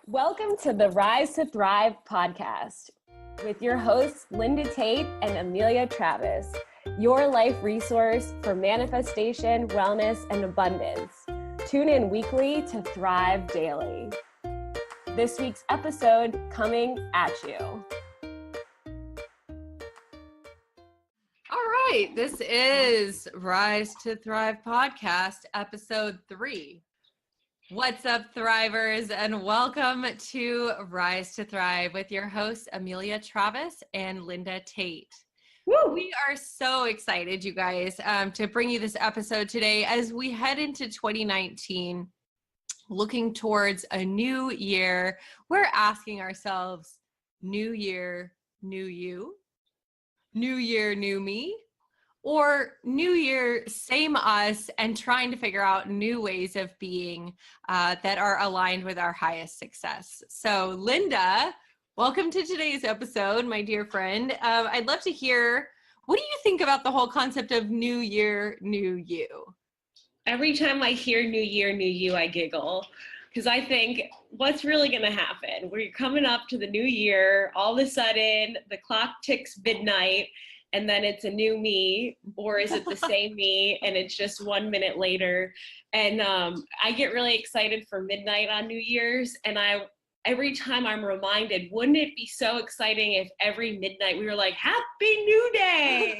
Welcome to the Rise to Thrive podcast with your hosts, Linda Tate and Amelia Travis, your life resource for manifestation, wellness, and abundance. Tune in weekly to thrive daily. This week's episode coming at you. All right, this is Rise to Thrive podcast, episode 3. What's up, Thrivers, and welcome to Rise to Thrive with your hosts, Amelia Travis and Linda Tate. Woo! We are so excited, you guys, to bring you this episode today as we head into 2019, looking towards a new year. We're asking ourselves, new year, new you? New year, new me? Or new year, same us, and trying to figure out new ways of being that are aligned with our highest success. So Linda, welcome to today's episode, my dear friend. I'd love to hear, what do you think about the whole concept of new year, new you? Every time I hear new year, new you, I giggle. Because I think, what's really going to happen? We're coming up to the new year, all of a sudden, the clock ticks midnight, and then it's a new me, or is it the same me and it's just 1 minute later? And I get really excited for midnight on New Year's, and every time I'm reminded, wouldn't it be so exciting if every midnight we were like, Happy New Day?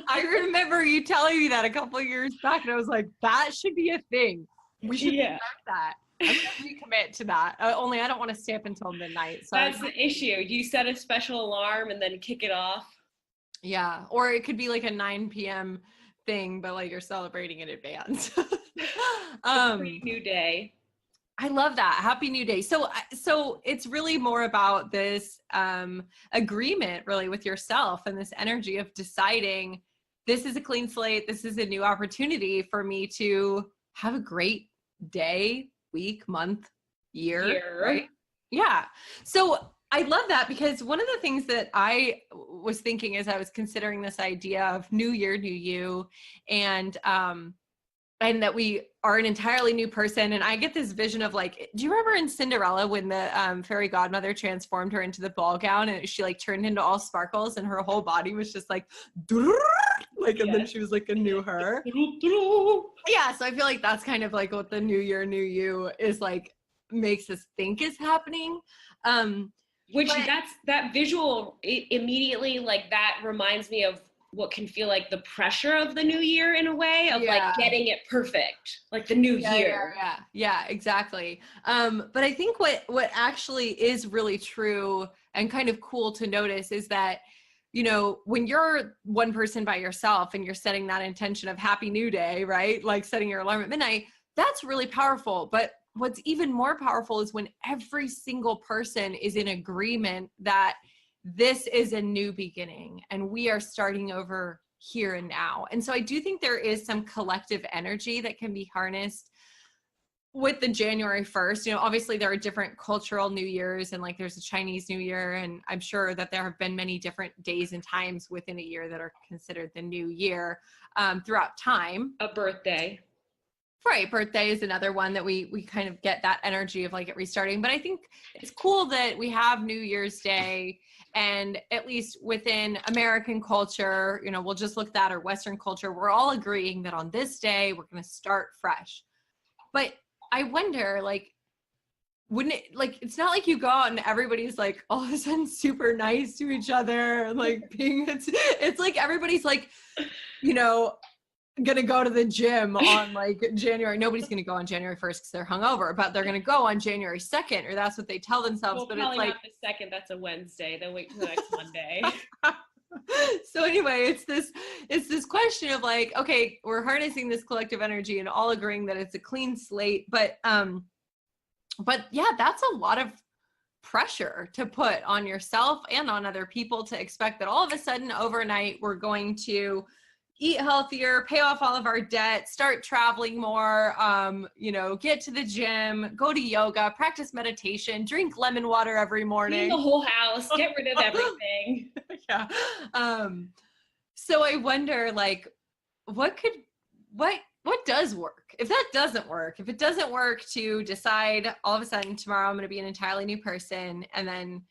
I remember you telling me that a couple of years back, and I was like, that should be a thing. We should start that. I'm going to recommit to that. Only I don't want to stay up until midnight. So that's the issue. You set a special alarm and then kick it off. Yeah. Or it could be like a 9 p.m. thing, but like you're celebrating in advance. New day. I love that. Happy New Day. So it's really more about this agreement really with yourself and this energy of deciding this is a clean slate. This is a new opportunity for me to have a great day, week, month, year. Right? Yeah. So I love that, because one of the things that I was thinking as I was considering this idea of new year, new you, and that we are an entirely new person. And I get this vision of like, do you remember in Cinderella when the fairy godmother transformed her into the ball gown and she like turned into all sparkles and her whole body was just like, and then she was like a new her. Yeah. So I feel like that's kind of like what the new year, new you is like, makes us think is happening. That visual immediately, like that reminds me of what can feel like the pressure of the new year in a way of like getting it perfect, like the new year. Yeah, exactly. But I think what actually is really true and kind of cool to notice is that, you know, when you're one person by yourself and you're setting that intention of Happy New Day, right? Like setting your alarm at midnight, that's really powerful. But what's even more powerful is when every single person is in agreement that this is a new beginning and we are starting over here and now. And so I do think there is some collective energy that can be harnessed with the January 1st. You know, obviously there are different cultural New Years, and like there's a Chinese New Year, and I'm sure that there have been many different days and times within a year that are considered the new year throughout time. A birthday. Right. Birthday is another one that we kind of get that energy of like it restarting. But I think it's cool that we have New Year's Day, and at least within American culture, you know, we'll just look at that, or Western culture, we're all agreeing that on this day, we're going to start fresh. But I wonder, like, wouldn't it, like, it's not like you go out and everybody's like all of a sudden super nice to each other and like being, it's like everybody's like, you know, gonna go to the gym on like January. Nobody's gonna go on January 1st because they're hungover, but they're gonna go on January 2nd, or that's what they tell themselves. Well, but probably it's like not the 2nd. That's a Wednesday. Then wait till the next Monday. So anyway, it's this question of like, okay, we're harnessing this collective energy and all agreeing that it's a clean slate, but yeah, that's a lot of pressure to put on yourself and on other people to expect that all of a sudden overnight we're going to eat healthier, pay off all of our debt, start traveling more, get to the gym, go to yoga, practice meditation, drink lemon water every morning. Clean the whole house, get rid of everything. Yeah. So I wonder, like, what what does work? If that doesn't work, if it doesn't work to decide all of a sudden tomorrow I'm going to be an entirely new person, and then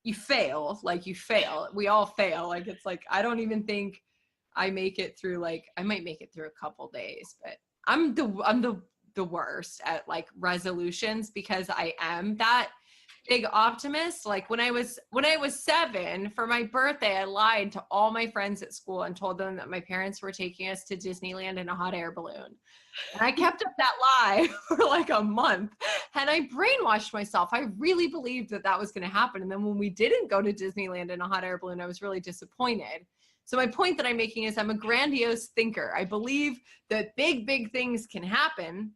you fail, we all fail. Like, it's like, I don't even think I make it through, like, I might make it through a couple days, but I'm the worst at like resolutions, because I am that big optimist. Like when I was 7, for my birthday, I lied to all my friends at school and told them that my parents were taking us to Disneyland in a hot air balloon. And I kept up that lie for like a month, and I brainwashed myself. I really believed that that was going to happen. And then when we didn't go to Disneyland in a hot air balloon, I was really disappointed. So my point that I'm making is I'm a grandiose thinker. I believe that big things can happen,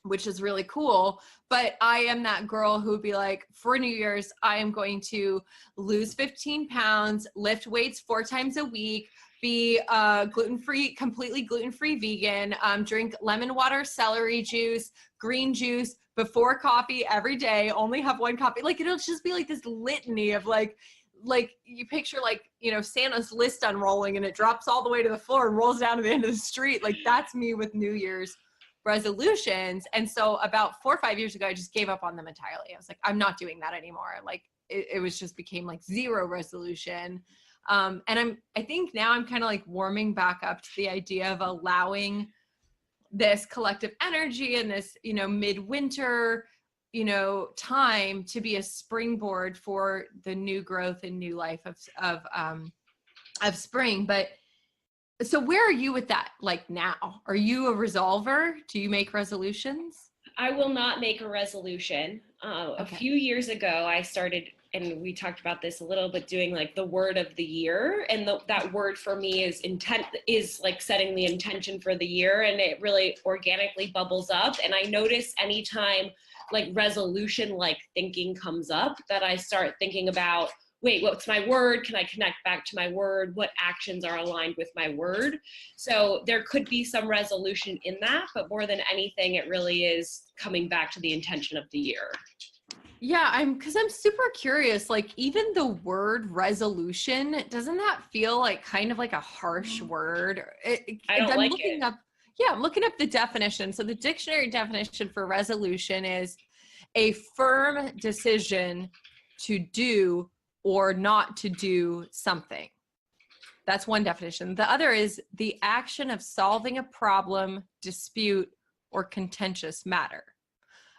which is really cool. But I am that girl who would be like, for New Year's, I am going to lose 15 pounds, lift weights 4 times a week, be gluten-free, completely gluten-free vegan, drink lemon water, celery juice, green juice before coffee every day, only have 1 coffee. Like, it'll just be like this litany of like you picture, like, you know, Santa's list unrolling, and it drops all the way to the floor and rolls down to the end of the street. Like, that's me with New Year's resolutions. And so about 4 or 5 years ago, I just gave up on them entirely. I was like, I'm not doing that anymore. Like, it was just became like zero resolution. And I think now I'm kind of like warming back up to the idea of allowing this collective energy and this, you know, midwinter, you know, time to be a springboard for the new growth and new life of spring. But so where are you with that? Like, now, are you a resolver? Do you make resolutions? I will not make a resolution. A few years ago, I started, and we talked about this a little bit, doing like the word of the year. And that word for me is like setting the intention for the year. And it really organically bubbles up. And I notice anytime like resolution, like thinking comes up, that I start thinking about, wait, what's my word? Can I connect back to my word? What actions are aligned with my word? So there could be some resolution in that, but more than anything, it really is coming back to the intention of the year. Yeah, because I'm super curious, like, even the word resolution, doesn't that feel like kind of like a harsh word? I don't like it. I'm looking up the definition. So the dictionary definition for resolution is a firm decision to do or not to do something. That's one definition. The other is the action of solving a problem, dispute, or contentious matter.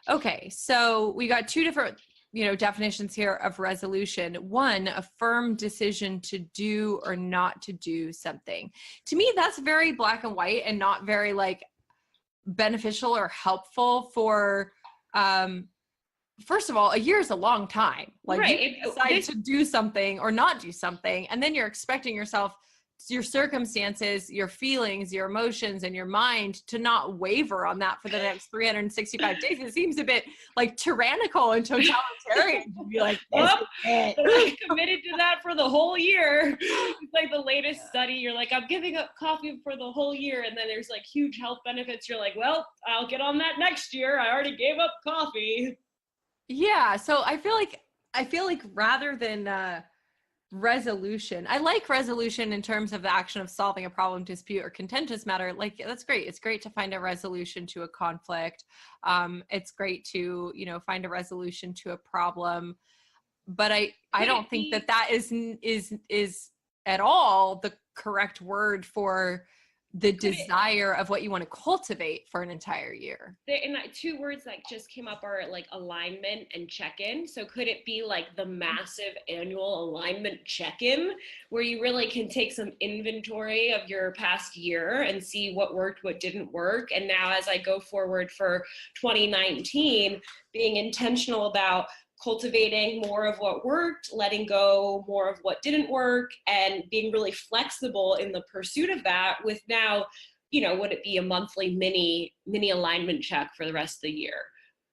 Okay, so we got 2 different, you know, definitions here of resolution. One, a firm decision to do or not to do something. To me, that's very black and white and not very like beneficial or helpful for, first of all, a year is a long time. Like, right. You decide to do something or not do something, and then you're expecting yourself, your circumstances, your feelings, your emotions, and your mind to not waver on that for the next 365 days. It seems a bit like tyrannical and totalitarian to be like, this is it. I'm committed to that for the whole year. It's like the latest study. You're like, I'm giving up coffee for the whole year. And then there's like huge health benefits. You're like, well, I'll get on that next year. I already gave up coffee. Yeah. So I feel like rather than, resolution, I like resolution in terms of the action of solving a problem, dispute, or contentious matter. Like, that's great. It's great to find a resolution to a conflict. It's great to, you know, find a resolution to a problem. But I don't think that is at all the correct word for the desire of what you want to cultivate for an entire year. And 2 words that just came up are like alignment and check-in. So could it be like the massive annual alignment check-in, where you really can take some inventory of your past year and see what worked, what didn't work? And now as I go forward for 2019, being intentional about cultivating more of what worked, letting go more of what didn't work, and being really flexible in the pursuit of that, with now, you know, would it be a monthly mini alignment check for the rest of the year,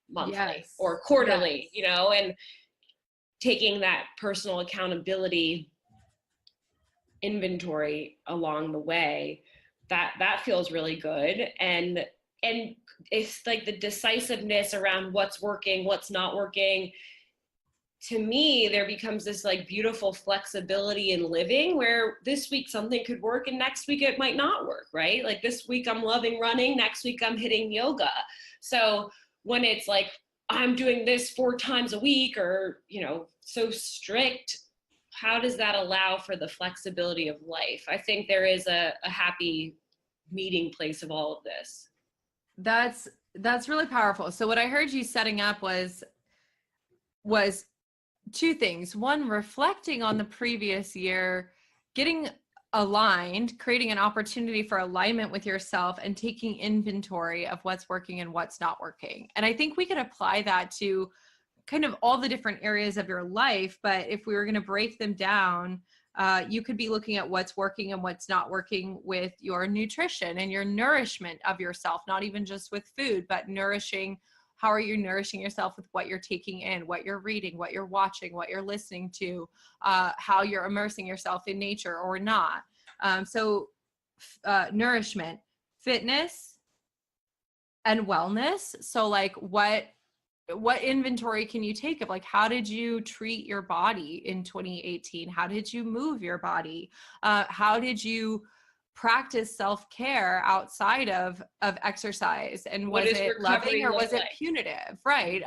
monthly, yes, or quarterly, yes, you know, and taking that personal accountability inventory along the way, that feels really good. And it's like the decisiveness around what's working, what's not working, to me, there becomes this like beautiful flexibility in living where this week something could work and next week it might not work, right? Like this week I'm loving running, next week I'm hitting yoga. So when it's like, I'm doing this 4 times a week or, you know, so strict, how does that allow for the flexibility of life? I think there is a happy meeting place of all of this. That's really powerful. So what I heard you setting up was 2 things. One, reflecting on the previous year, getting aligned, creating an opportunity for alignment with yourself and taking inventory of what's working and what's not working. And I think we could apply that to kind of all the different areas of your life. But if we were going to break them down, you could be looking at what's working and what's not working with your nutrition and your nourishment of yourself, not even just with food, but nourishing. How are you nourishing yourself with what you're taking in, what you're reading, what you're watching, what you're listening to, how you're immersing yourself in nature or not. So nourishment, fitness, and wellness. So like what inventory can you take of like, how did you treat your body in 2018? How did you move your body? How did you practice self-care outside of exercise? And was it loving or was it punitive? Right.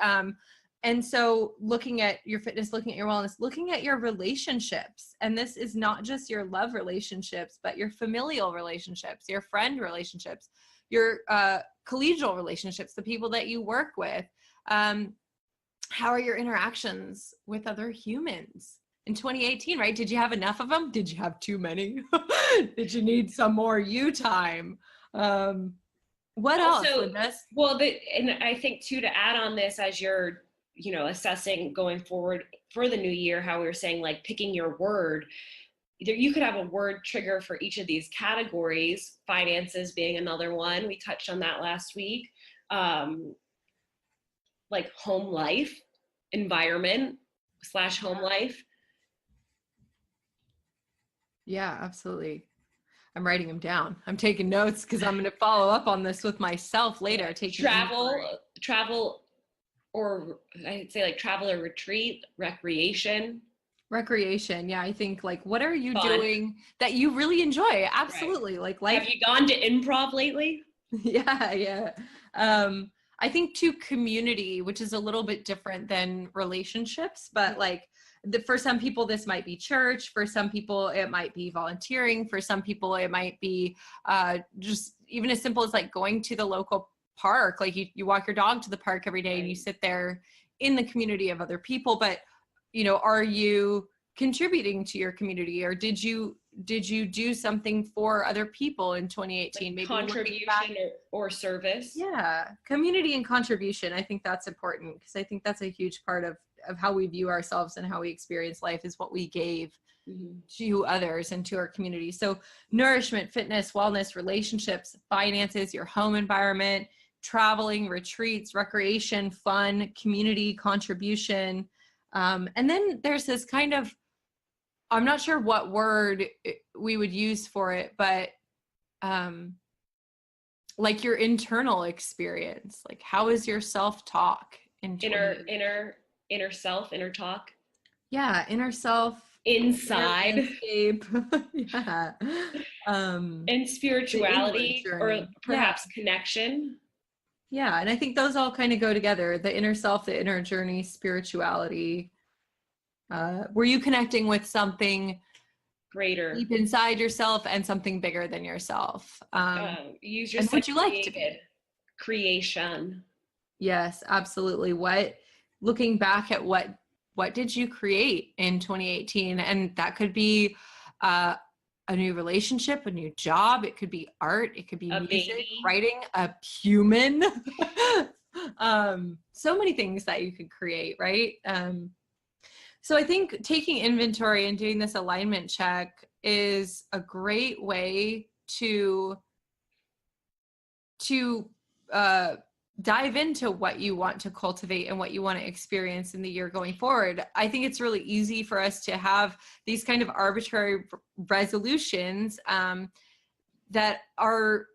And so looking at your fitness, looking at your wellness, looking at your relationships. And this is not just your love relationships, but your familial relationships, your friend relationships, your collegial relationships, the people that you work with. How are your interactions with other humans in 2018, right? Did you have enough of them? Did you have too many? Did you need some more you time? What else? Well, and I think too, to add on this, as you're, you know, assessing going forward for the new year, how we were saying, like picking your word, you could have a word trigger for each of these categories, finances being another one. We touched on that last week. Like home life, environment / home life. Yeah, absolutely. I'm writing them down. I'm taking notes because I'm going to follow up on this with myself later. Travel, or I'd say like travel or retreat, recreation. Yeah. I think like, what are you doing that you really enjoy? Absolutely. Right. Like life. Have you gone to improv lately? Yeah. I think to community, which is a little bit different than relationships, but like for some people, this might be church. For some people, it might be volunteering. For some people, it might be just even as simple as like going to the local park. Like you walk your dog to the park every day and you sit there in the community of other people. But, you know, are you contributing to your community, or did you do something for other people in 2018? Maybe contribution or service. Yeah, community and contribution. I think that's important because I think that's a huge part of how we view ourselves and how we experience life is what we gave to others and to our community. So nourishment, fitness, wellness, relationships, finances, your home environment, traveling, retreats, recreation, fun, community, contribution. And then there's this kind of, I'm not sure what word we would use for it, but like your internal experience, like how is your self-talk in inner self, inner talk? Yeah, inner self. Inside. Yeah. And spirituality or perhaps connection. Yeah, and I think those all kind of go together. The inner self, the inner journey, spirituality. Were you connecting with something greater deep inside yourself and something bigger than yourself? Use your and what you like to be. Creation. Yes, absolutely. Looking back at what did you create in 2018? And that could be a new relationship, a new job. It could be art. It could be music, writing, a human. So many things that you could create, right? So I think taking inventory and doing this alignment check is a great way to dive into what you want to cultivate and what you want to experience in the year going forward. I think it's really easy for us to have these kind of arbitrary resolutions that are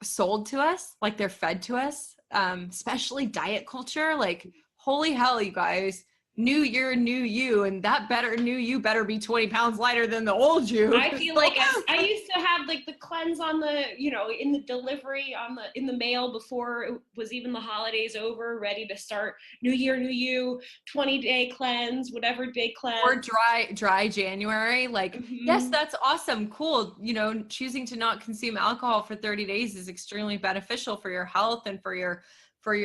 sold to us, like they're fed to us, especially diet culture. Like, holy hell, you guys, new year, new you, and that better new you better be 20 pounds lighter than the old you. I feel like I used to have like the cleanse on the, you know, in the delivery in the mail before it was even the holidays over, ready to start new year, new you, 20-day cleanse, whatever day cleanse. Or dry January. Like, yes, that's awesome. Cool. You know, choosing to not consume alcohol for 30 days is extremely beneficial for your health and for your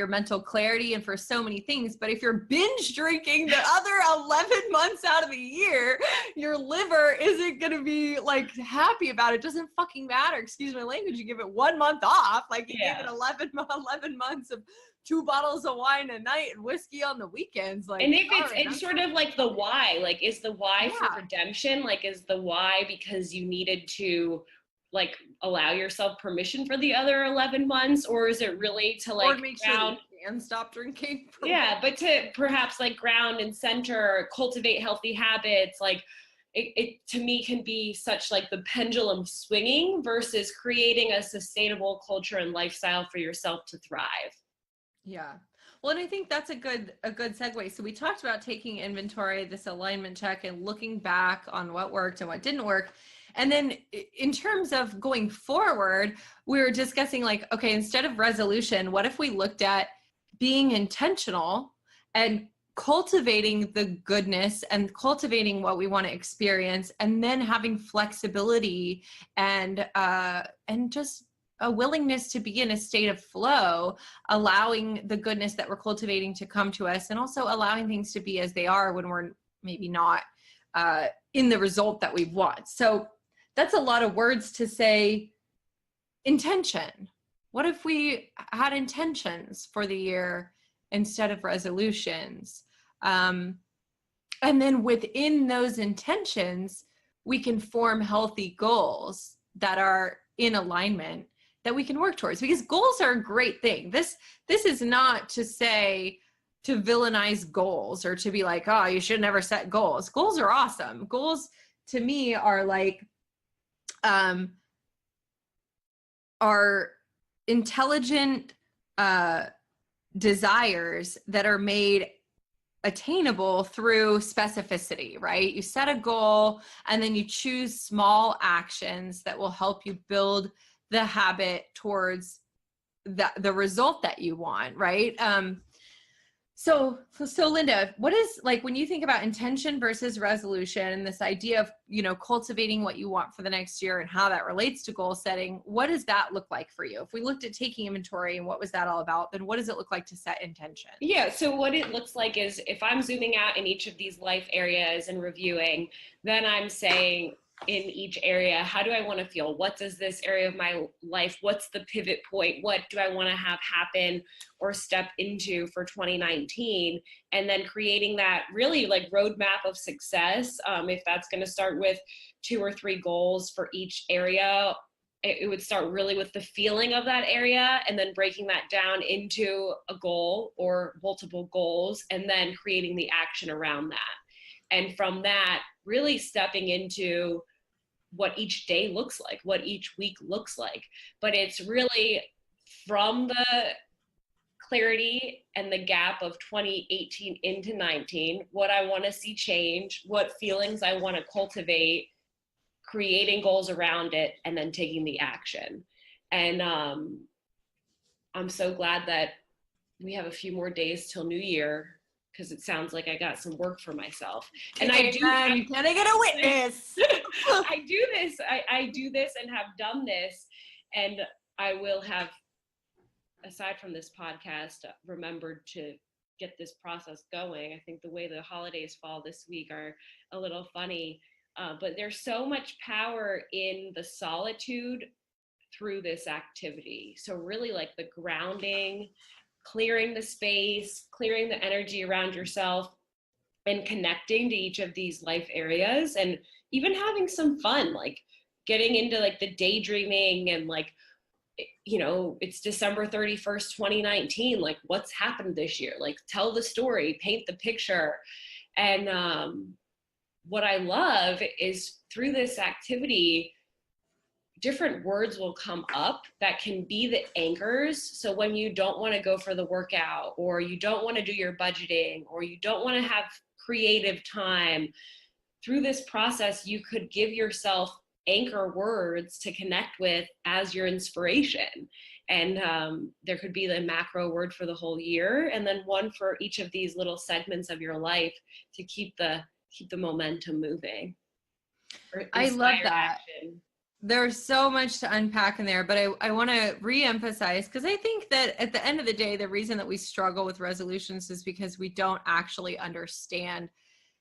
mental clarity and for so many things. But if you're binge drinking the other 11 months out of the year, your liver isn't going to be like happy about it. Doesn't fucking matter. Excuse my language. You give it 1 month off. Like you give it 11 months of 2 bottles of wine a night and whiskey on the weekends. Like, and if it's sort of like the why, like, is the why for redemption? Like, is the why because you needed to like allow yourself permission for the other 11 months, or is it really to like make sure that you can stop drinking? But to perhaps like ground and center, cultivate healthy habits. Like it to me can be such like the pendulum swinging versus creating a sustainable culture and lifestyle for yourself to thrive. Yeah. Well, and I think that's a good segue. So we talked about taking inventory, this alignment check, and looking back on what worked and what didn't work. And then in terms of going forward, we were discussing like, okay, instead of resolution, what if we looked at being intentional and cultivating the goodness and cultivating what we want to experience, and then having flexibility and just a willingness to be in a state of flow, allowing the goodness that we're cultivating to come to us, and also allowing things to be as they are when we're maybe not in the result that we want. So that's a lot of words to say. Intention. What if we had intentions for the year instead of resolutions? And then within those intentions, we can form healthy goals that are in alignment that we can work towards, because goals are a great thing. This is not to say to villainize goals or to be like, oh, you should never set goals. Goals are awesome. Goals to me are like, are intelligent desires that are made attainable through specificity, right? You set a goal and then you choose small actions that will help you build the habit towards the result that you want, right? So Linda, what is, like, when you think about intention versus resolution and this idea of, you know, cultivating what you want for the next year and how that relates to goal setting, what does that look like for you? If we looked at taking inventory and what was that all about, then what does it look like to set intention? Yeah, so what it looks like is if I'm zooming out in each of these life areas and reviewing, then I'm saying, in each area, how do I want to feel? What does this area of my life, what's the pivot point? What do I want to have happen or step into for 2019? And then creating that really like roadmap of success. If that's going to start with 2 or 3 goals for each area, it would start really with the feeling of that area and then breaking that down into a goal or multiple goals, and then creating the action around that. And from that, really stepping into what each day looks like, what each week looks like. But it's really from the clarity and the gap of 2018 into 19, what I want to see change, what feelings I want to cultivate, creating goals around it, and then taking the action. And I'm so glad that we have a few more days till New Year, because it sounds like I got some work for myself. And can I get a witness? I do this and have done this, and I will have, aside from this podcast, remembered to get this process going. I think the way the holidays fall this week are a little funny, but there's so much power in the solitude through this activity. So really like the grounding, clearing the space, clearing the energy around yourself, and connecting to each of these life areas, and even having some fun, like getting into like the daydreaming and like, you know, it's December 31st, 2019. Like, what's happened this year? Like, tell the story, paint the picture. And what I love is through this activity, different words will come up that can be the anchors. So when you don't want to go for the workout, or you don't want to do your budgeting, or you don't want to have creative time, through this process, you could give yourself anchor words to connect with as your inspiration. And there could be the macro word for the whole year, and then one for each of these little segments of your life to keep the momentum moving. I love that. Action. There's so much to unpack in there, but I want to reemphasize, because I think that at the end of the day, the reason that we struggle with resolutions is because we don't actually understand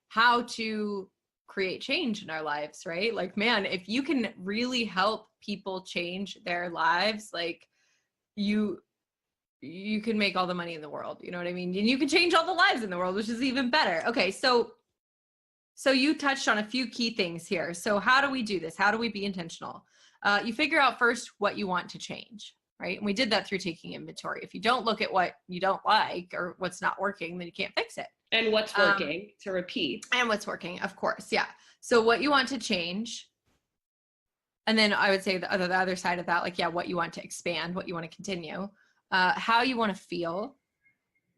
how to create change in our lives, right? Like, man, if you can really help people change their lives, like you can make all the money in the world, you know what I mean? And you can change all the lives in the world, which is even better. Okay, so you touched on a few key things here. So how do we do this? How do we be intentional? You figure out first what you want to change, right? And we did that through taking inventory. If you don't look at what you don't like or what's not working, then you can't fix it. And what's working, to repeat. And what's working, of course, yeah. So what you want to change. And then I would say the other side of that, like, yeah, what you want to expand, what you want to continue, how you want to feel.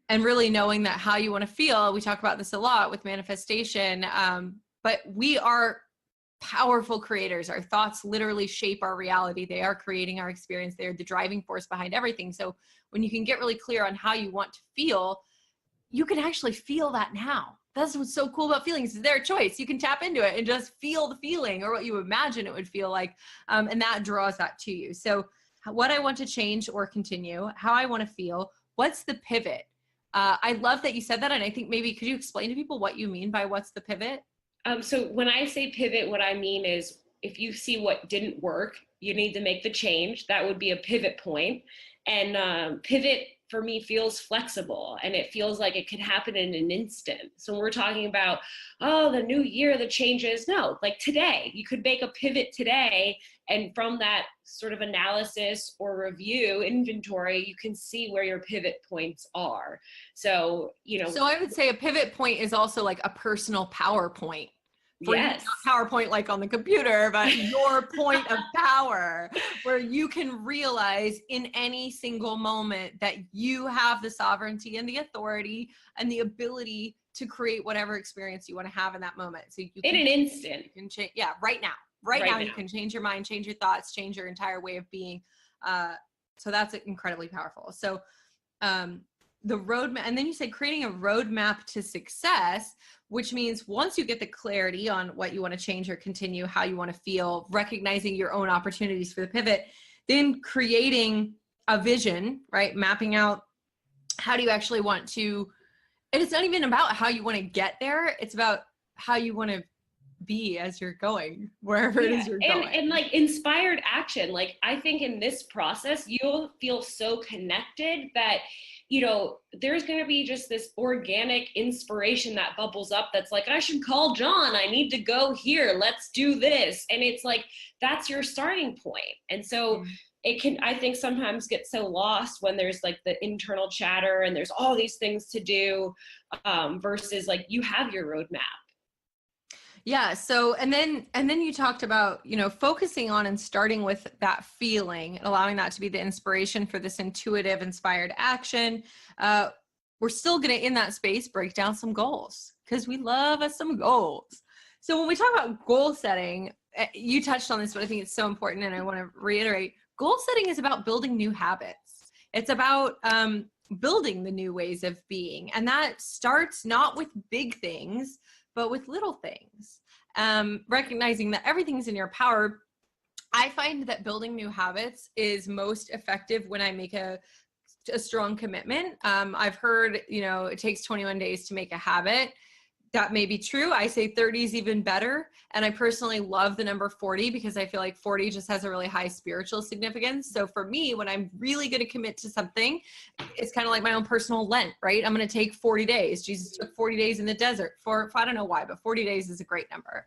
And really knowing that how you want to feel, we talk about this a lot with manifestation, but we are powerful creators. Our thoughts literally shape our reality. They are creating our experience. They're the driving force behind everything. So when you can get really clear on how you want to feel, you can actually feel that now. That's what's so cool about feelings. It's their choice. You can tap into it and just feel the feeling, or what you imagine it would feel like. And that draws that to you. So what I want to change or continue, how I want to feel, what's the pivot? I love that you said that. And I think maybe, could you explain to people what you mean by what's the pivot? So when I say pivot, what I mean is, if you see what didn't work, you need to make the change. That would be a pivot point. And pivot for me feels flexible, and it feels like it could happen in an instant. So when we're talking about, oh, the new year, the changes, no, like today, you could make a pivot today. And from that sort of analysis or review inventory, you can see where your pivot points are. So, So I would say a pivot point is also like a personal PowerPoint. Yes. Not PowerPoint like on the computer, but your point of power, where you can realize in any single moment that you have the sovereignty and the authority and the ability to create whatever experience you want to have in that moment. So you can, in an instant. You can change, right now. Right now you can change your mind, change your thoughts, change your entire way of being. So that's incredibly powerful. So the roadmap, and then you said creating a roadmap to success, which means once you get the clarity on what you want to change or continue, how you want to feel, recognizing your own opportunities for the pivot, then creating a vision, right? Mapping out how do you actually want to, and it's not even about how you want to get there. It's about how you want to be as you're going, wherever it is you're going. And like inspired action. Like, I think in this process, you'll feel so connected that, there's going to be just this organic inspiration that bubbles up that's like, I should call John. I need to go here. Let's do this. And it's like, that's your starting point. And so it can, I think, sometimes get so lost when there's like the internal chatter and there's all these things to do, versus like you have your roadmap. Yeah. So, and then you talked about, focusing on and starting with that feeling, allowing that to be the inspiration for this intuitive, inspired action. We're still going to, in that space, break down some goals, because we love us some goals. So when we talk about goal setting, you touched on this, but I think it's so important. And I want to reiterate, goal setting is about building new habits. It's about, building the new ways of being. And that starts not with big things, but with little things, recognizing that everything's in your power. I find that building new habits is most effective when I make a strong commitment. I've heard, it takes 21 days to make a habit. That may be true. I say 30 is even better. And I personally love the number 40 because I feel like 40 just has a really high spiritual significance. So for me, when I'm really going to commit to something, it's kind of like my own personal Lent, right? I'm going to take 40 days. Jesus took 40 days in the desert for I don't know why, but 40 days is a great number.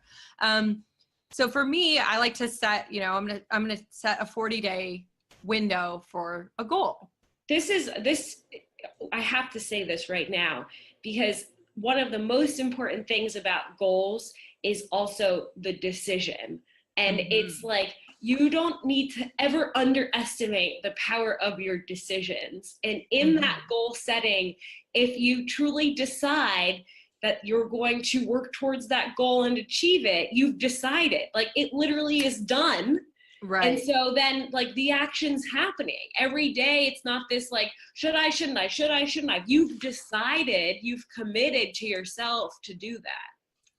So for me, I like to set, I'm going to set a 40-day window for a goal. I have to say this right now, because one of the most important things about goals is also the decision. And it's like, you don't need to ever underestimate the power of your decisions. And in that goal setting, if you truly decide that you're going to work towards that goal and achieve it, you've decided. Like, it literally is done. Right. And so then, like, the action's happening every day. It's not this like, should I, shouldn't I, should I, shouldn't I? You've decided, you've committed to yourself to do that.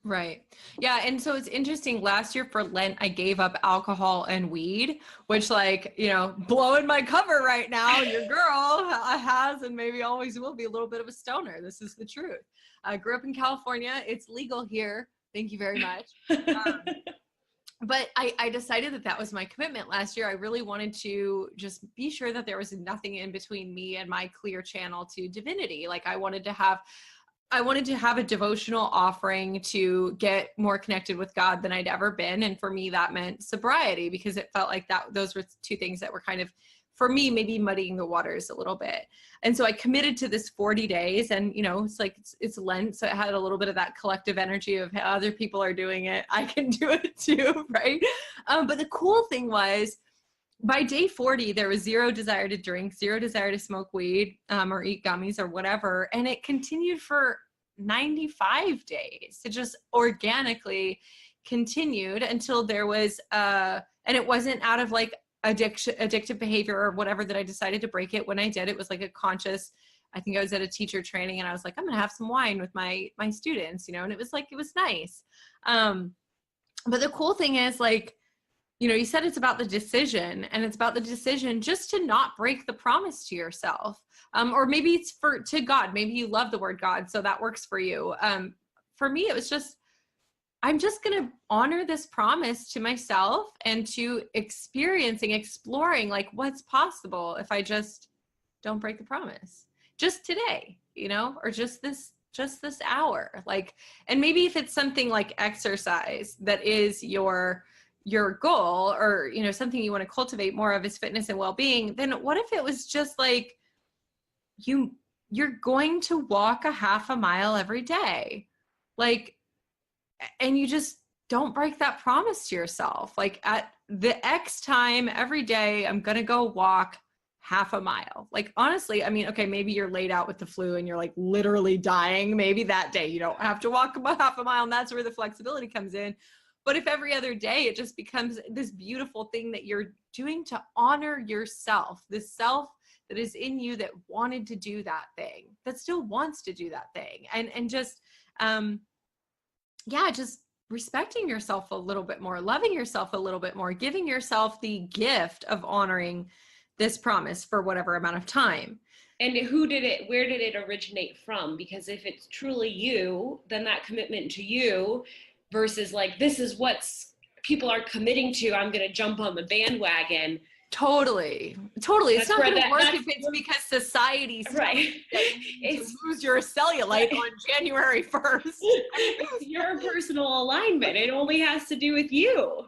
Right. Yeah. And so it's interesting. Last year for Lent, I gave up alcohol and weed, which, like, you know, blowing my cover right now. Your girl has and maybe always will be a little bit of a stoner. This is the truth. I grew up in California. It's legal here. Thank you very much. But I decided that that was my commitment last year. I really wanted to just be sure that there was nothing in between me and my clear channel to divinity. Like, I wanted to have a devotional offering to get more connected with God than I'd ever been. And for me, that meant sobriety, because it felt like those were two things that were kind of, for me, maybe muddying the waters a little bit. And so I committed to this 40 days, and, you know, it's like, it's Lent. So it had a little bit of that collective energy of, hey, other people are doing it, I can do it too. Right. But the cool thing was, by day 40, there was zero desire to drink, zero desire to smoke weed, or eat gummies or whatever. And it continued for 95 days. It just organically continued until there was, and it wasn't out of like addictive behavior or whatever that I decided to break it. When I did, it was like a conscious, I think I was at a teacher training and I was like, I'm going to have some wine with my students, you know, and it was like, it was nice. But the cool thing is, like, you know, you said it's about the decision, and it's about the decision just to not break the promise to yourself. Or maybe it's to God.Maybe you love the word God, so that works for you. For me, it was just, I'm just going to honor this promise to myself and to exploring like what's possible if I just don't break the promise. Just today, you know, or just this hour. Like, and maybe if it's something like exercise that is your goal, or, you know, something you want to cultivate more of is fitness and well-being, then what if it was just like, you're going to walk a half a mile every day, like, and you just don't break that promise to yourself. Like, at the X time every day, I'm going to go walk half a mile. Like, honestly, I mean, okay, maybe you're laid out with the flu and you're like literally dying. Maybe that day you don't have to walk about half a mile, and that's where the flexibility comes in. But if every other day it just becomes this beautiful thing that you're doing to honor yourself, this self that is in you that wanted to do that thing, that still wants to do that thing. And just, just respecting yourself a little bit more, loving yourself a little bit more, giving yourself the gift of honoring this promise for whatever amount of time. And where did it originate from? Because if it's truly you, then that commitment to you versus like, this is what people are committing to, I'm going to jump on the bandwagon. Totally. It's not going to work if it's because society right. It's lose your cellulite on January 1st. It's your personal alignment. It only has to do with you.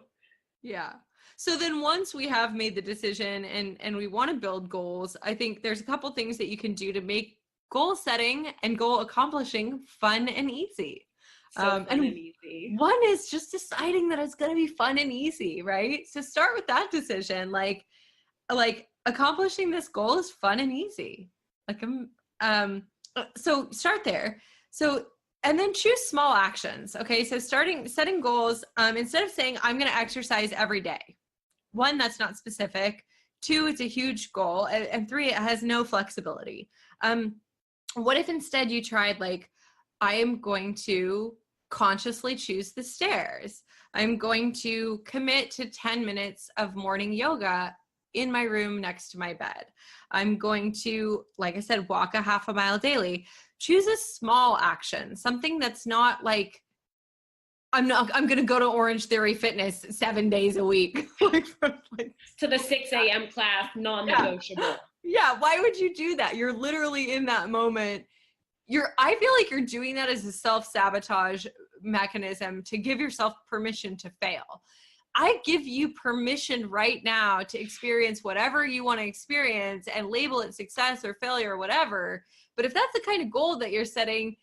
Yeah. So then once we have made the decision and we want to build goals, I think there's a couple things that you can do to make goal setting and goal accomplishing fun and easy. Fun and easy. One is just deciding that it's going to be fun and easy, right? So start with that decision. Like accomplishing this goal is fun and easy. So start there. So, and then choose small actions. Okay. So setting goals, instead of saying, I'm going to exercise every day. 1, that's not specific. 2, it's a huge goal. And 3, it has no flexibility. What if instead you tried, like, I am going to consciously choose the stairs. I'm going to commit to 10 minutes of morning yoga in my room next to my bed. I'm going to, like I said, walk a half a mile daily. Choose a small action, something that's not like, I'm going to go to Orange Theory Fitness 7 days a week. To the 6 a.m. class, non-negotiable. Yeah. Why would you do that? You're literally in that moment. I feel like you're doing that as a self-sabotage mechanism to give yourself permission to fail. I give you permission right now to experience whatever you want to experience and label it success or failure or whatever. But if that's the kind of goal that you're setting,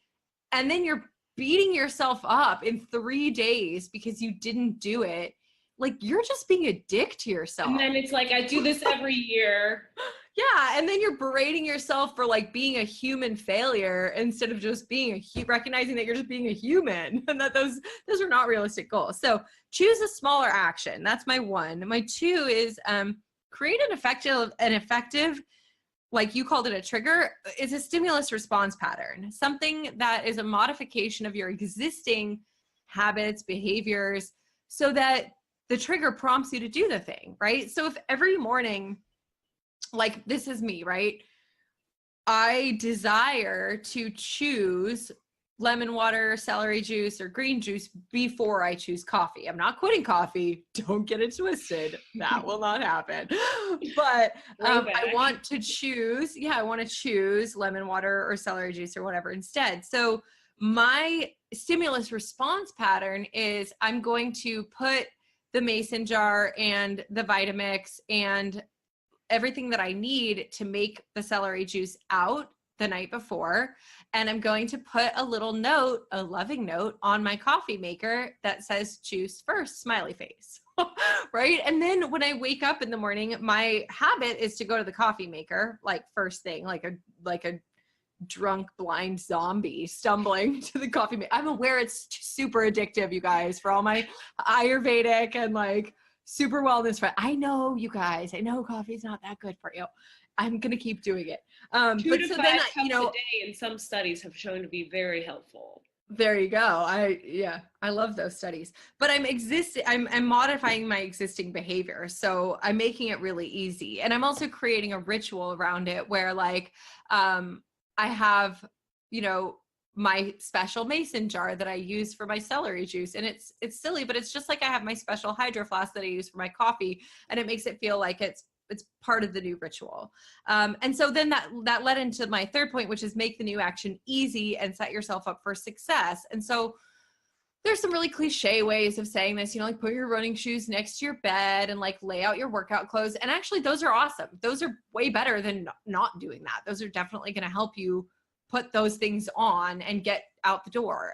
and then you're beating yourself up in 3 days because you didn't do it, like, you're just being a dick to yourself. And then it's like, I do this every year. Yeah. And then you're berating yourself for like being a human failure instead of just being recognizing that you're just being a human, and that those are not realistic goals. So choose a smaller action. That's my one. My two is create an effective, like you called it a trigger, is a stimulus response pattern, something that is a modification of your existing habits, behaviors, so that the trigger prompts you to do the thing, right? So if every morning, like this is me, right? I desire to choose lemon water, celery juice, or green juice before I choose coffee. I'm not quitting coffee. Don't get it twisted. That will not happen. But I want to choose, I want to choose lemon water or celery juice or whatever instead. So my stimulus response pattern is I'm going to put the mason jar and the Vitamix and everything that I need to make the celery juice out the night before. And I'm going to put a little note, a loving note on my coffee maker that says juice first, smiley face. Right. And then when I wake up in the morning, my habit is to go to the coffee maker, like first thing, like a drunk blind zombie stumbling to the coffee maker. I'm aware it's super addictive, you guys, for all my Ayurvedic and like super wellness friend. I know, you guys, I know coffee's not that good for you. I'm going to keep doing it. 2 to 5 cups a day in some studies have shown to be very helpful. There you go. I love those studies, but I'm modifying my existing behavior. So I'm making it really easy. And I'm also creating a ritual around it where like, I have, my special mason jar that I use for my celery juice. And it's silly, but it's just like I have my special hydro flask that I use for my coffee, and it makes it feel like it's part of the new ritual. And so then that led into my third point, which is make the new action easy and set yourself up for success. And so there's some really cliche ways of saying this, like put your running shoes next to your bed and like lay out your workout clothes. And actually those are awesome. Those are way better than not doing that. Those are definitely going to help you put those things on and get out the door.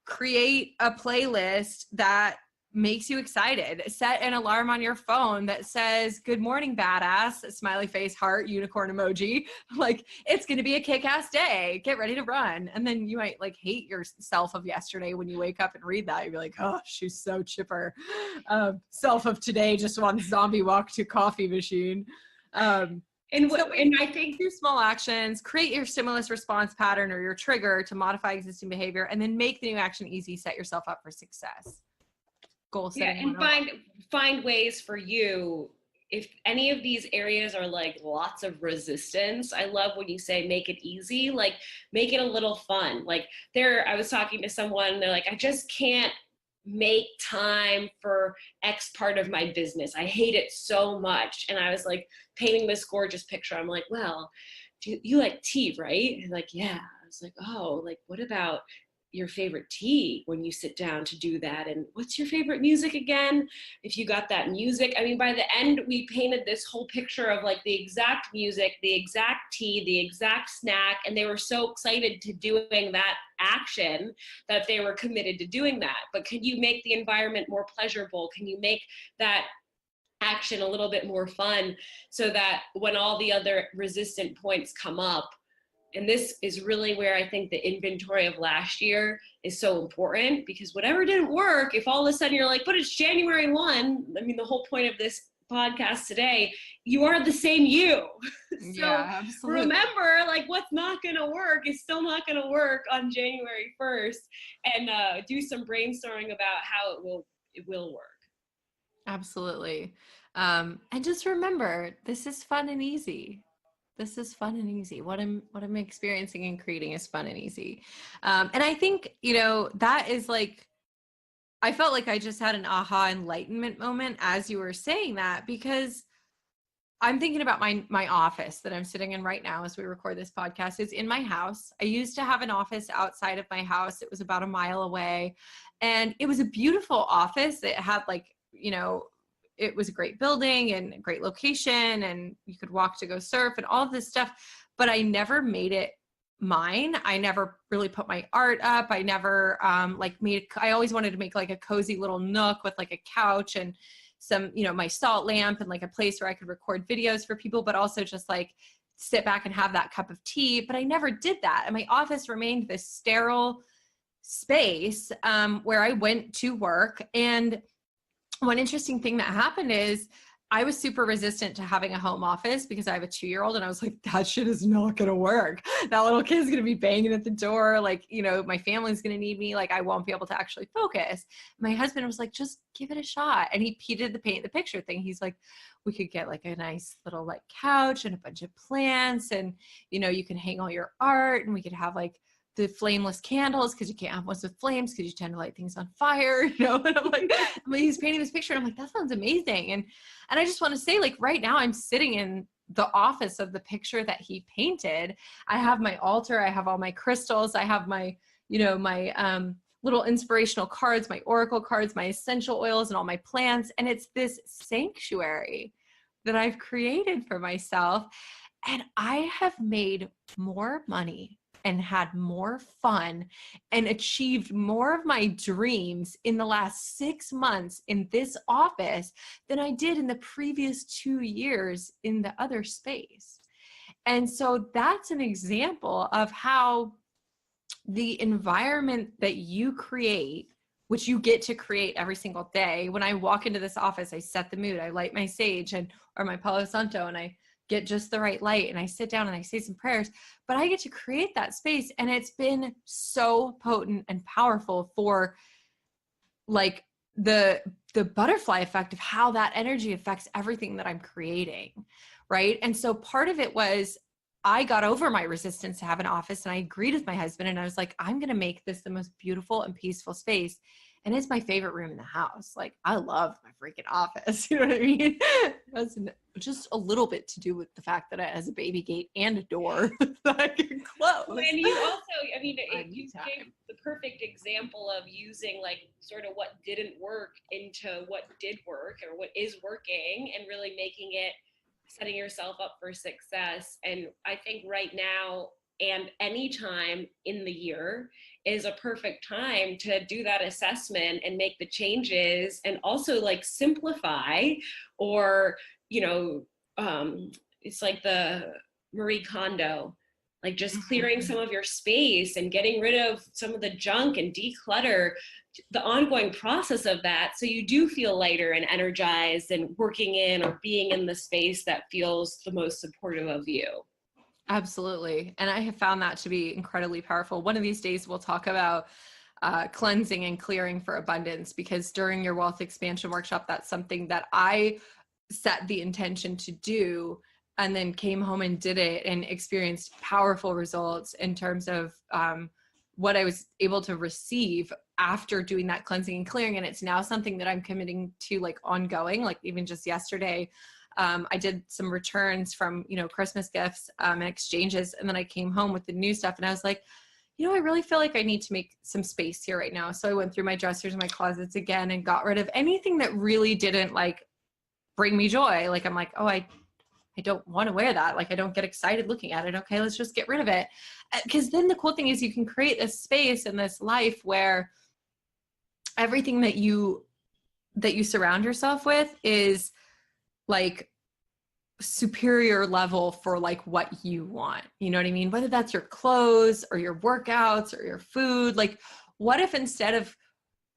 Create a playlist that makes you excited. Set an alarm on your phone that says, good morning, badass, smiley face, heart, unicorn emoji. Like, it's going to be a kick-ass day. Get ready to run. And then you might like hate yourself of yesterday when you wake up and read that. You'll be like, oh, she's so chipper. Self of today just wants zombie walk to coffee machine. And I think do small actions, create your stimulus response pattern or your trigger to modify existing behavior, and then make the new action easy. Set yourself up for success. Goal setting. Yeah, and find ways for you. If any of these areas are like lots of resistance, I love when you say make it easy, like make it a little fun. Like I was talking to someone, they're like, I just can't make time for X part of my business. I hate it so much. And I was like painting this gorgeous picture. I'm like, well, you like tea, right? And like, yeah. I was like, oh, like what about your favorite tea when you sit down to do that? And what's your favorite music again? If you got that music, I mean, by the end, we painted this whole picture of like the exact music, the exact tea, the exact snack. And they were so excited to doing that action that they were committed to doing that. But can you make the environment more pleasurable? Can you make that action a little bit more fun so that when all the other resistant points come up, and this is really where I think the inventory of last year is so important, because whatever didn't work, if all of a sudden you're like, but it's January 1, I mean, the whole point of this podcast today, you are the same you. Yeah, absolutely. Remember, like what's not going to work is still not going to work on January 1st, and do some brainstorming about how it will work. Absolutely. And just remember, this is fun and easy. This is fun and easy. What I'm experiencing and creating is fun and easy. And I think, that is like, I felt like I just had an aha enlightenment moment as you were saying that, because I'm thinking about my office that I'm sitting in right now as we record this podcast. Is in my house. I used to have an office outside of my house. It was about a mile away, and it was a beautiful office. It had like, it was a great building and a great location, and you could walk to go surf and all of this stuff, but I never made it mine. I never really put my art up. I never I always wanted to make like a cozy little nook with like a couch and some, my salt lamp and like a place where I could record videos for people, but also just like sit back and have that cup of tea. But I never did that. And my office remained this sterile space where I went to work. And one interesting thing that happened is I was super resistant to having a home office because I have a 2-year-old, and I was like, that shit is not going to work. That little kid's going to be banging at the door. Like, my family's going to need me. Like, I won't be able to actually focus. My husband was like, just give it a shot. And he did the paint the picture thing. He's like, we could get like a nice little like couch and a bunch of plants, and, you can hang all your art, and we could have like the flameless candles, because you can't have ones with flames because you tend to light things on fire, and I'm like, he's painting this picture, and I'm like, that sounds amazing. And I just want to say, like, right now I'm sitting in the office of the picture that he painted. I have my altar, I have all my crystals, I have my, my little inspirational cards, my oracle cards, my essential oils, and all my plants. And it's this sanctuary that I've created for myself. And I have made more money and had more fun and achieved more of my dreams in the last 6 months in this office than I did in the previous 2 years in the other space. And so that's an example of how the environment that you create, which you get to create every single day. When I walk into this office, I set the mood, I light my sage or my Palo Santo, and I get just the right light, and I sit down and I say some prayers, but I get to create that space. And it's been so potent and powerful for like the butterfly effect of how that energy affects everything that I'm creating. Right. And so part of it was I got over my resistance to have an office, and I agreed with my husband, and I was like, I'm going to make this the most beautiful and peaceful space. And it's my favorite room in the house. Like, I love my freaking office. You know what I mean? That's just a little bit to do with the fact that it has a baby gate and a door that I can close. And you also, you gave the perfect example of using like sort of what didn't work into what did work or what is working, and really making it, setting yourself up for success. And I think right now and any time in the year is a perfect time to do that assessment and make the changes, and also like simplify, or, it's like the Marie Kondo, like just clearing some of your space and getting rid of some of the junk and declutter, the ongoing process of that. So you do feel lighter and energized and working in or being in the space that feels the most supportive of you. Absolutely. And I have found that to be incredibly powerful. One of these days we'll talk about cleansing and clearing for abundance, because during your wealth expansion workshop, that's something that I set the intention to do, and then came home and did it and experienced powerful results in terms of what I was able to receive after doing that cleansing and clearing. And it's now something that I'm committing to, like, ongoing. Like, even just yesterday, I did some returns from, Christmas gifts and exchanges. And then I came home with the new stuff, and I was like, I really feel like I need to make some space here right now. So I went through my dressers and my closets again and got rid of anything that really didn't like bring me joy. Like, I'm like, oh, I don't want to wear that. Like, I don't get excited looking at it. Okay, let's just get rid of it. Because then the cool thing is you can create this space in this life where everything that you surround yourself with is like superior level for like what you want. You know what I mean? Whether that's your clothes or your workouts or your food. Like, what if instead of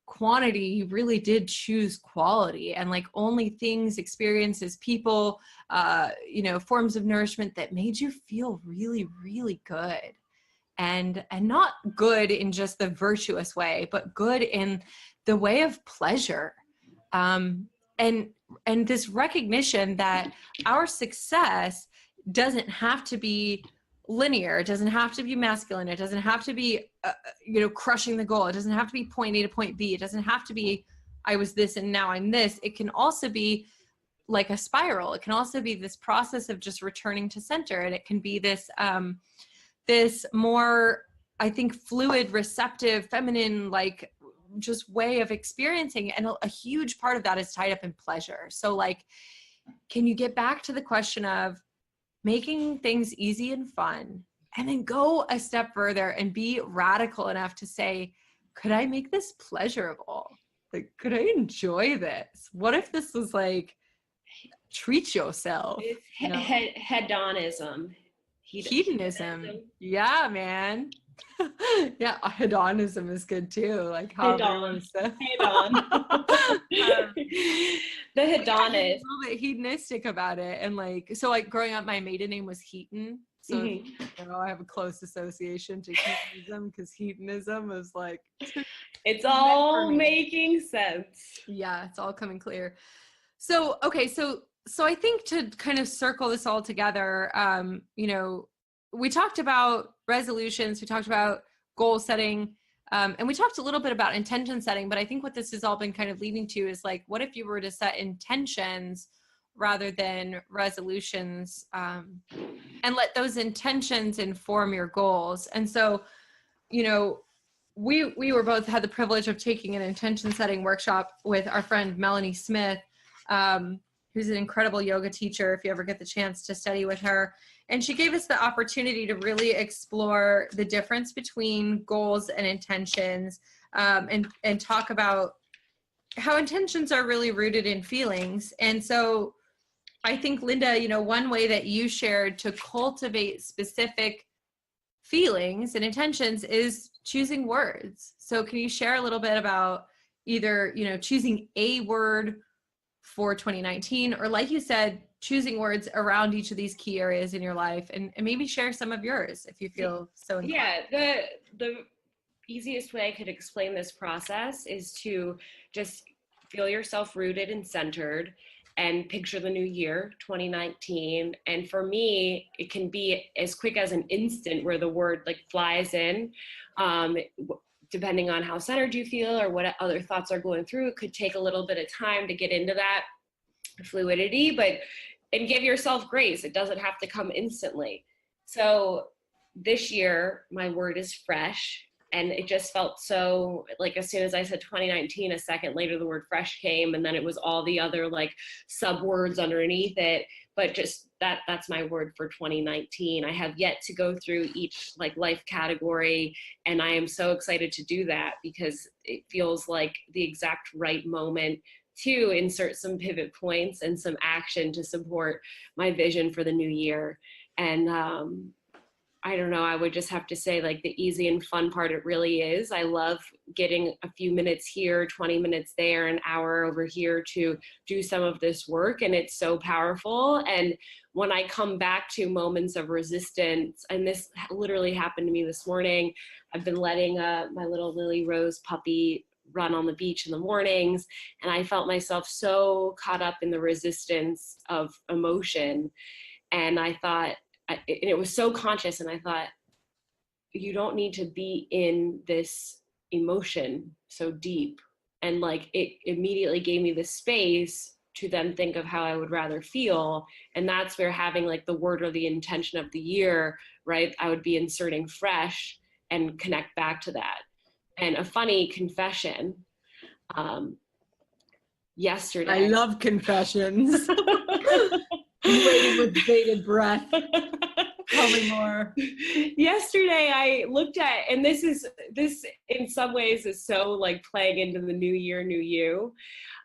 quantity, you really did choose quality, and like only things, experiences, people, forms of nourishment that made you feel really, really good, and not good in just the virtuous way, but good in the way of pleasure. And this recognition that our success doesn't have to be linear. It doesn't have to be masculine. It doesn't have to be, crushing the goal. It doesn't have to be point A to point B. It doesn't have to be, I was this and now I'm this. It can also be like a spiral. It can also be this process of just returning to center. And it can be this, this more, I think, fluid, receptive, feminine, like just way of experiencing. And a huge part of that is tied up in pleasure. So like, can you get back to the question of making things easy and fun, and then go a step further and be radical enough to say, could I make this pleasurable? Like, could I enjoy this? What if this was like, treat yourself? It's You know? hedonism. Hedonism. Yeah, man. Yeah, hedonism is good too. Like how Hedon. The hedonist. A little bit hedonistic about it. And like, so like growing up, my maiden name was Heaton. So you know, I have a close association to hedonism because hedonism is like it's all making sense. Yeah, it's all coming clear. So okay, so I think to kind of circle this all together, you know, we talked about resolutions, we talked about goal setting, and we talked a little bit about intention setting, but I think what this has all been kind of leading to is like, what if you were to set intentions rather than resolutions, and let those intentions inform your goals? And so, you know, we were both had the privilege of taking an intention setting workshop with our friend Melanie Smith, who's an incredible yoga teacher, if you ever get the chance to study with her. And she gave us the opportunity to really explore the difference between goals and intentions, and talk about how intentions are really rooted in feelings. And so I think, Linda, you know, one way that you shared to cultivate specific feelings and intentions is choosing words. So can you share a little bit about either, you know, choosing a word for 2019, or like you said, choosing words around each of these key areas in your life, and maybe share some of yours if you feel so inclined. Yeah, the easiest way I could explain this process is to just feel yourself rooted and centered and picture the new year, 2019. And for me, it can be as quick as an instant where the word like flies in. Depending on how centered you feel or what other thoughts are going through, it could take a little bit of time to get into that fluidity, and give yourself grace. It doesn't have to come instantly. So this year, my word is fresh. And it just felt so, like, as soon as I said 2019, a second later, the word fresh came, and then it was all the other like sub words underneath it. But just that's my word for 2019. I have yet to go through each like life category, and I am so excited to do that because it feels like the exact right moment to insert some pivot points and some action to support my vision for the new year. And I don't know, I would just have to say, like, the easy and fun part it really is. I love getting a few minutes here, 20 minutes there, an hour over here to do some of this work, and it's so powerful. And when I come back to moments of resistance, and this literally happened to me this morning, I've been letting my little Lily Rose puppy run on the beach in the mornings, and I felt myself so caught up in the resistance of emotion. And I thought, and it was so conscious, and I thought, you don't need to be in this emotion so deep. And like, it immediately gave me the space to then think of how I would rather feel. And that's where having like the word or the intention of the year, right, I would be inserting fresh and connect back to that. And a funny confession, yesterday. I love confessions. Waiting with bated breath. Tell me more. Yesterday I looked at, and this in some ways is so like playing into the new year, new you.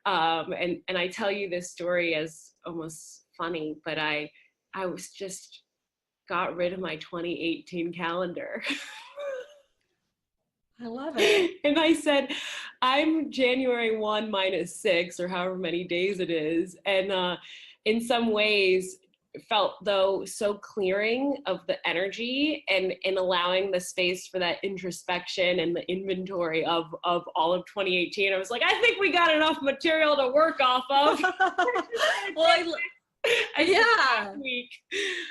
And I tell you this story as almost funny, but I was just got rid of my 2018 calendar. I love it. And I said, I'm January 1 minus 6 or however many days it is. And in some ways felt though so clearing of the energy and allowing the space for that introspection and the inventory of all of 2018. I was like, I think we got enough material to work off of. Well, yeah. Week.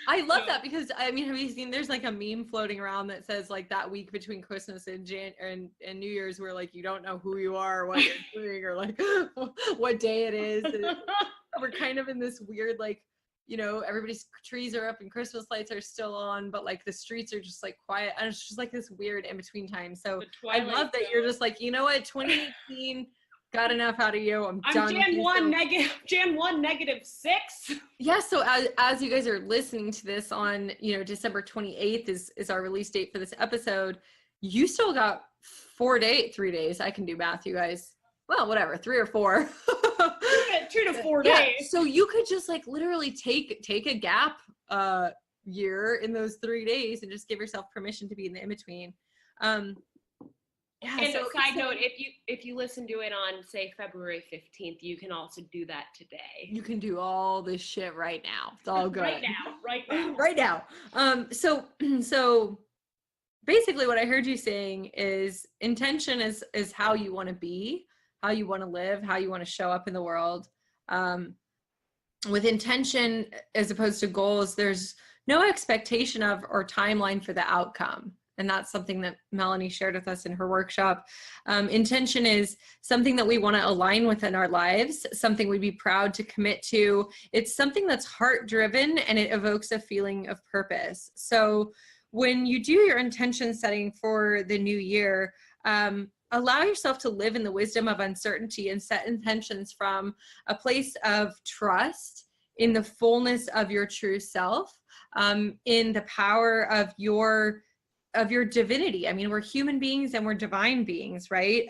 I love that because I mean, have you seen? There's like a meme floating around that says like that week between Christmas and and New Year's, where like you don't know who you are, or what you're doing, or like what day it is. And we're kind of in this weird like, you know, everybody's trees are up and Christmas lights are still on, but like the streets are just like quiet, and it's just like this weird in between time. So I love that you're just like, you know what, 2018. Got enough out of you. I'm done. Jan 1 -6. Yeah. So as you guys are listening to this on, December 28th is our release date for this episode. You still got 3 days. I can do math, you guys. Well, whatever, 3 or 4. 2 to 4 days. So you could just like literally take a gap year in those 3 days and just give yourself permission to be in the in-between. And so, side note, if you listen to it on, say, February 15th, you can also do that today. You can do all this shit right now. It's all good. Right now. So basically what I heard you saying is intention is how you want to be, how you want to live, how you want to show up in the world. With intention, as opposed to goals, there's no expectation of or timeline for the outcome. And that's something that Melanie shared with us in her workshop. Intention is something that we want to align with in our lives, something we'd be proud to commit to. It's something that's heart-driven and it evokes a feeling of purpose. So when you do your intention setting for the new year, allow yourself to live in the wisdom of uncertainty and set intentions from a place of trust in the fullness of your true self, in the power of your divinity. I mean, we're human beings and we're divine beings, right?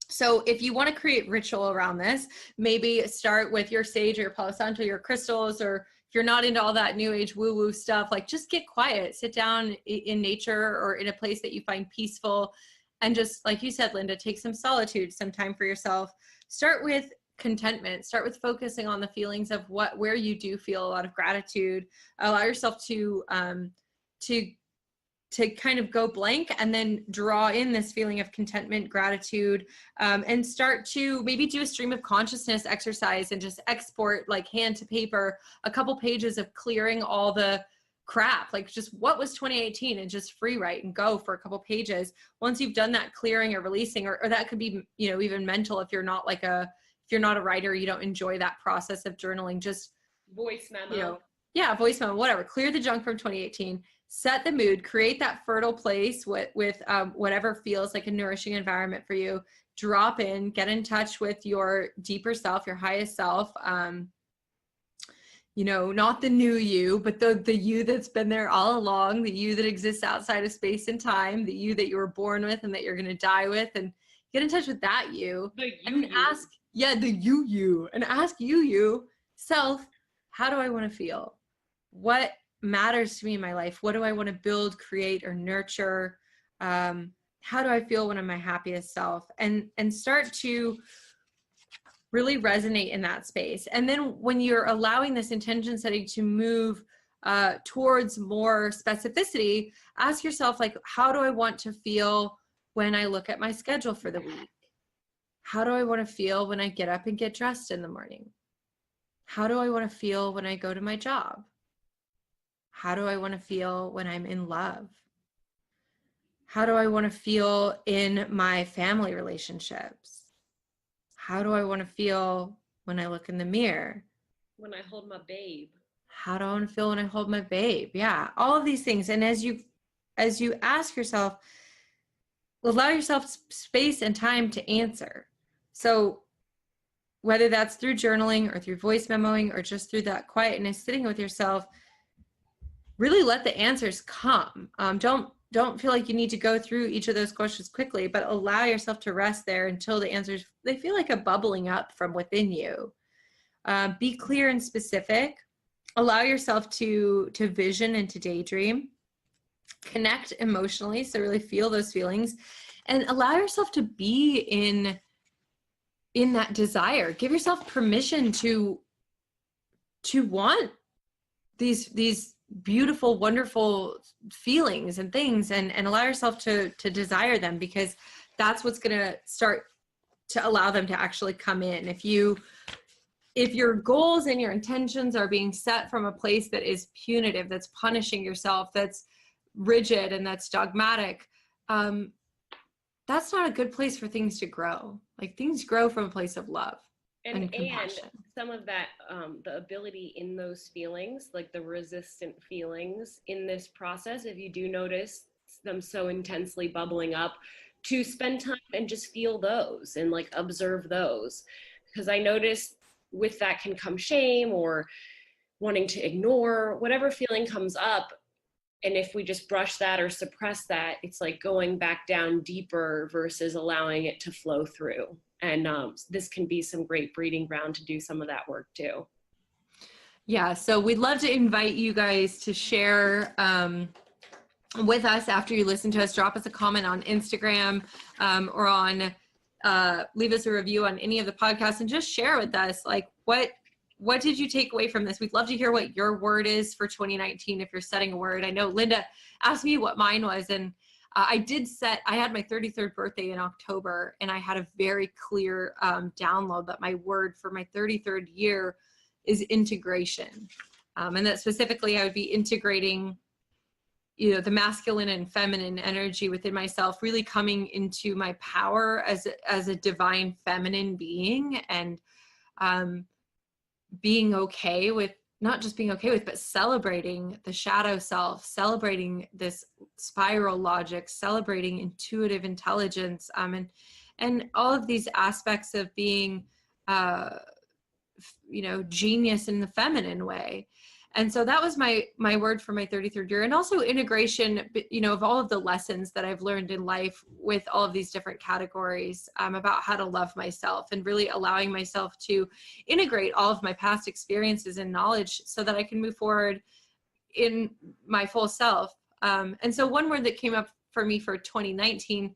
So if you want to create ritual around this, maybe start with your sage or your Palo Santo, your crystals, or if you're not into all that new age woo-woo stuff, like just get quiet, sit down in nature or in a place that you find peaceful. And just like you said, Linda, take some solitude, some time for yourself. Start with contentment. Start with focusing on the feelings of where you do feel a lot of gratitude. Allow yourself to kind of go blank and then draw in this feeling of contentment, gratitude, and start to maybe do a stream of consciousness exercise and just export, like hand to paper, a couple pages of clearing all the crap, like just what was 2018, and just free write and go for a couple pages. Once you've done that clearing or releasing, or that could be, even mental, if you're not a writer, you don't enjoy that process of journaling, just voice memo. Voice memo, whatever. Clear the junk from 2018, set the mood, create that fertile place with whatever feels like a nourishing environment for you. Drop in, get in touch with your deeper self, your highest self. Not the new you, but the you that's been there all along, the you that exists outside of space and time, the you that you were born with and that you're going to die with, and get in touch with that you. Ask you self, how do I want to feel? What matters to me in my life? What do I want to build, create, or nurture? How do I feel when I'm my happiest self? And start to really resonate in that space. And then when you're allowing this intention setting to move towards more specificity, ask yourself, like, how do I want to feel when I look at my schedule for the week? How do I want to feel when I get up and get dressed in the morning? How do I want to feel when I go to my job? How do I want to feel when I'm in love? How do I want to feel in my family relationships? How do I want to feel when I look in the mirror? When I hold my babe. How do I want to feel when I hold my babe? Yeah, all of these things. And as you ask yourself, allow yourself space and time to answer. So whether that's through journaling or through voice memoing or just through that quietness, sitting with yourself, really let the answers come. Don't feel like you need to go through each of those questions quickly, but allow yourself to rest there until the answers, they feel like a bubbling up from within you. Be clear and specific. Allow yourself to vision and to daydream. Connect emotionally, so really feel those feelings, and allow yourself to be in that desire. Give yourself permission to want these beautiful, wonderful feelings and things, and allow yourself to desire them, because that's what's going to start to allow them to actually come in. If your goals and your intentions are being set from a place that is punitive, that's punishing yourself, that's rigid, and that's dogmatic, that's not a good place for things to grow. Like, things grow from a place of love and compassion. And some of that, the ability in those feelings, like the resistant feelings in this process, if you do notice them so intensely bubbling up, to spend time and just feel those and like observe those. Because I noticed with that can come shame or wanting to ignore whatever feeling comes up. And if we just brush that or suppress that, it's like going back down deeper versus allowing it to flow through. And this can be some great breeding ground to do some of that work too. Yeah, so we'd love to invite you guys to share with us after you listen to us. Drop us a comment on Instagram or on leave us a review on any of the podcasts, and just share with us, like, what did you take away from this? We'd love to hear what your word is for 2019 if you're setting a word. I know Linda asked me what mine was, and I had my 33rd birthday in October, and I had a very clear download that my word for my 33rd year is integration. And that specifically I would be integrating, the masculine and feminine energy within myself, really coming into my power as a divine feminine being, and being okay with, not just being okay with, but celebrating the shadow self, celebrating this spiral logic, celebrating intuitive intelligence, and all of these aspects of being, genius in the feminine way. And so that was my word for my 33rd year. And also integration, of all of the lessons that I've learned in life with all of these different categories, about how to love myself, and really allowing myself to integrate all of my past experiences and knowledge so that I can move forward in my full self. And so one word that came up for me for 2019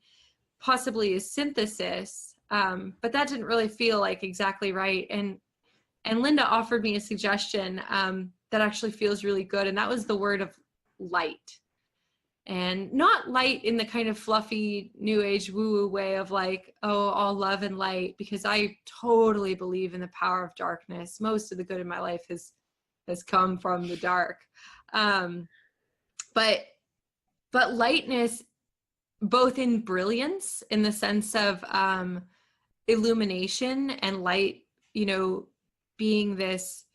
possibly is synthesis, but that didn't really feel like exactly right. And Linda offered me a suggestion that actually feels really good. And that was the word of light. And not light in the kind of fluffy new age woo-woo way of like, oh, all love and light, because I totally believe in the power of darkness. Most of the good in my life has come from the dark. But lightness, both in brilliance, in the sense of illumination, and light, being this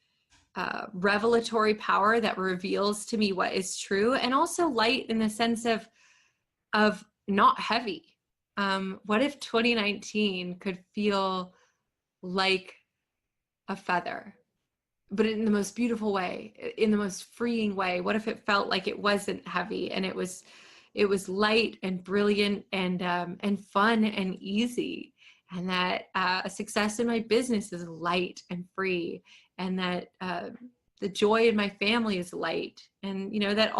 revelatory power that reveals to me what is true, and also light in the sense of not heavy. What if 2019 could feel like a feather, but in the most beautiful way, in the most freeing way? What if it felt like it wasn't heavy, and it was light and brilliant and fun and easy, and that success in my business is light and free, and that the joy in my family is light, and that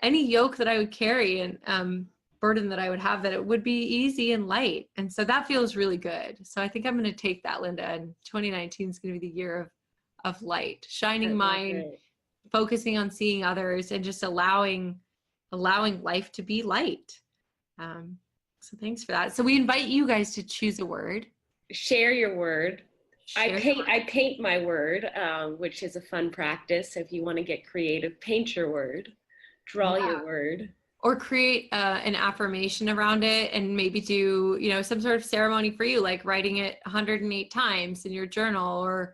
any yoke that I would carry and burden that I would have, that it would be easy and light. And so that feels really good. So I think I'm going to take that, Linda, and 2019 is going to be the year of light, shining mind, focusing on seeing others, and just allowing life to be light. So thanks for that. So we invite you guys to choose a word. Share your word. I paint my word, which is a fun practice. If you want to get creative, paint your word, draw your word. Or create an affirmation around it, and maybe do, some sort of ceremony for you, like writing it 108 times in your journal, or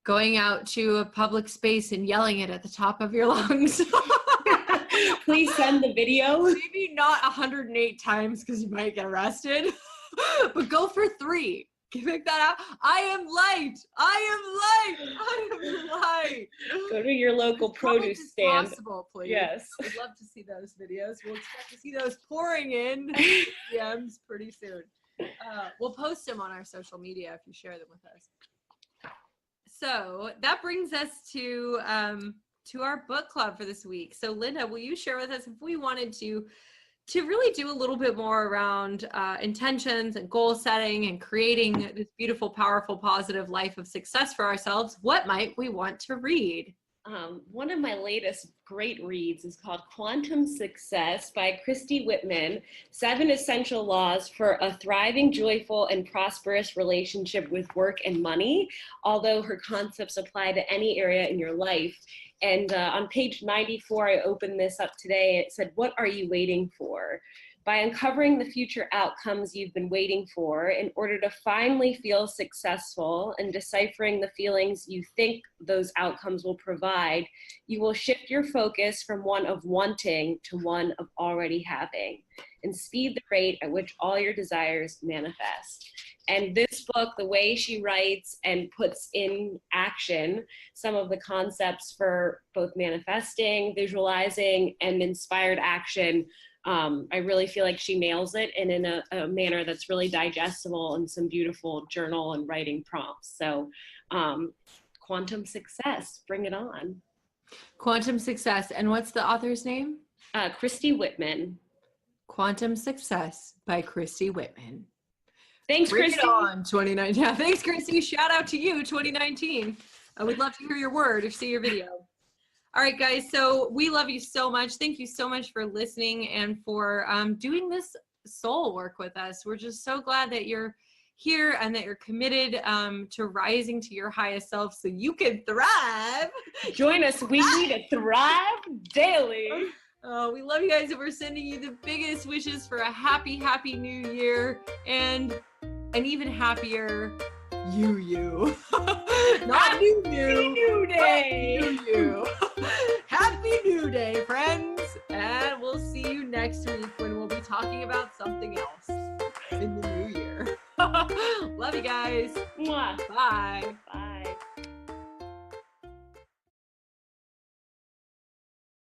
going out to a public space and yelling it at the top of your lungs. Please send the video. Maybe not 108 times because you might get arrested, but go for 3. Pick that out. I am light. I am light. I am light. Go to your local produce stand. Possible, please. Yes. We'd love to see those videos. We'll expect to see those pouring in DMs pretty soon. We'll post them on our social media if you share them with us. So that brings us to our book club for this week. So Linda, will you share with us, if we wanted to really do a little bit more around intentions and goal setting and creating this beautiful, powerful, positive life of success for ourselves, what might we want to read? One of my latest great reads is called Quantum Success by Christy Whitman, 7 Essential Laws for a Thriving, Joyful, and Prosperous Relationship with Work and Money, although her concepts apply to any area in your life. And on page 94, I opened this up today. It said, what are you waiting for? by uncovering the future outcomes you've been waiting for in order to finally feel successful and deciphering the feelings you think those outcomes will provide, you will shift your focus from one of wanting to one of already having, and speed the rate at which all your desires manifest. And this book, the way she writes and puts in action some of the concepts for both manifesting, visualizing, and inspired action, I really feel like she nails it, and in a manner that's really digestible, and some beautiful journal and writing prompts. So Quantum Success, bring it on. Quantum Success. And what's the author's name? Christy Whitman. Quantum Success by Christy Whitman. Thanks, Bring Christy. it on, 2019. Yeah, thanks, Christy. Shout out to you, 2019. I would love to hear your word or see your video. All right, guys. So we love you so much. Thank you so much for listening and for doing this soul work with us. We're just so glad that you're here and that you're committed to rising to your highest self so you can thrive. Join us weekly to thrive daily. We love you guys, and we're sending you the biggest wishes for a happy, happy new year and an even happier you. Not Happy new New Day. you. Happy New Day, friends. And we'll see you next week when we'll be talking about something else in the new year. Love you guys. Mwah. Bye.